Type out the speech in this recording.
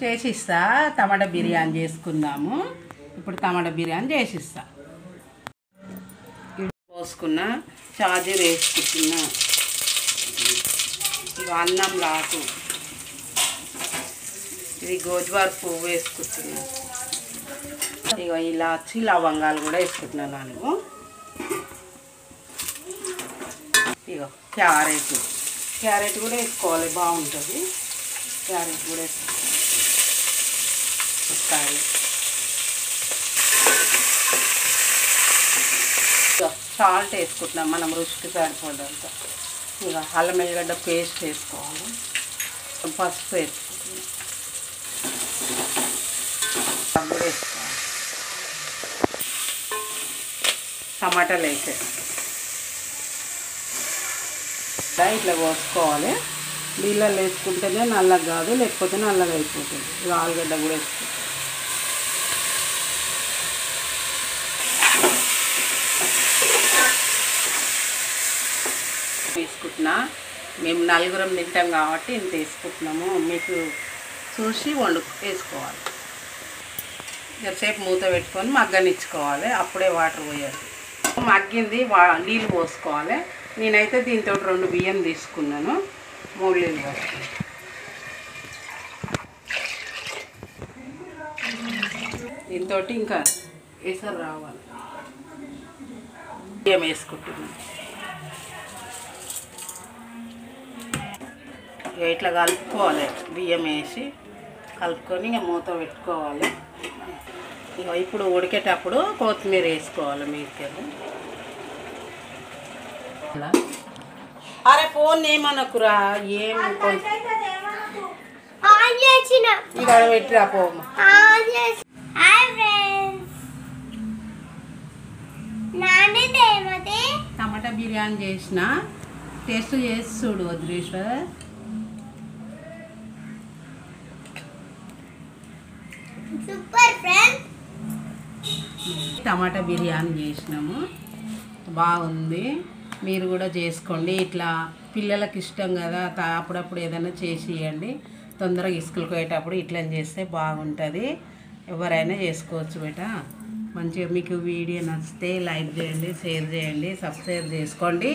చేసిస్తా. టమాటా బిర్యానీ చేసుకుందాము. ఇప్పుడు టమాటా బిర్యానీ చేసిస్తా. పోసుకున్నా, చార్జర్ వేసుకుంటున్నా. ఇక అన్నం లాకు, ఇది గోజువార పువ్వు వేసుకుంటున్నా. ఇక ఇలాచి లవంగాలు కూడా వేసుకుంటున్నాను. నాలుగు ఇక క్యారెట్ కూడా వేసుకోవాలి, బాగుంటుంది. క్యారెట్ కూడా వేసుకోవాలి. సాల్ట్ వేసుకుంటున్నాం మనం రుచికి సరిపోదంత. ఇక అల్లం ఎల్లిగడ్డ పేస్ట్ వేసుకోవాలి. పసుపు వేసుకుంటున్నాం. కూడా వేసుకోవాలి. టమాటాలు వేసే ఇట్లా పోసుకోవాలి. నీళ్ళల్లో వేసుకుంటేనే నల్లగా కాదు, లేకపోతే నల్లగా అయిపోతుంది. ఇక ఆలుగడ్డ కూడా వేసుకుంటున్నా. మేము నలుగురం తింటాం కాబట్టి ఇంత వేసుకుంటున్నాము. మీకు చూసి వేసుకోవాలి. సేపు మూత పెట్టుకొని మగ్గనిచ్చుకోవాలి. అప్పుడే వాటర్ పోయాలి. మగ్గింది, నీళ్ళు పోసుకోవాలి. నేనైతే దీంతో 2 బియ్యం తీసుకున్నాను. 3 నీళ్ళు పోసుకున్నాను. దీంతో ఇంకా ఎసరు రావాలి. బియ్యం వేసుకుంటున్నాను. ఇట్లా కలుపుకోవాలి. బియ్యం వేసి కలుపుకొని ఇక మూత పెట్టుకోవాలి. ఇక ఇప్పుడు ఉడికేటప్పుడు కొత్తిమీర వేసుకోవాలి. మీదకెళ్ళి అరే ఫోన్ ఏమనకురా, ఏం ఇక్కడ పెట్టిరా పో. టమాటా బిర్యానీ చేసిన, టేస్ట్ చేసి చూడు వదిలేశ్వర్. టమాటా బిర్యానీ చేసినాము, బాగుంది. మీరు కూడా చేసుకోండి. ఇట్లా పిల్లలకి ఇష్టం కదా, అప్పుడప్పుడు ఏదైనా చేసి ఇవ్వండి. తొందరగా ఇసుకలకు పోయేటప్పుడు ఇట్లా చేస్తే బాగుంటుంది. ఎవరైనా చేసుకోవచ్చు బేట. మంచిగా మీకు వీడియో నచ్చితే లైక్ చేయండి, షేర్ చేయండి, సబ్స్క్రైబ్ చేసుకోండి.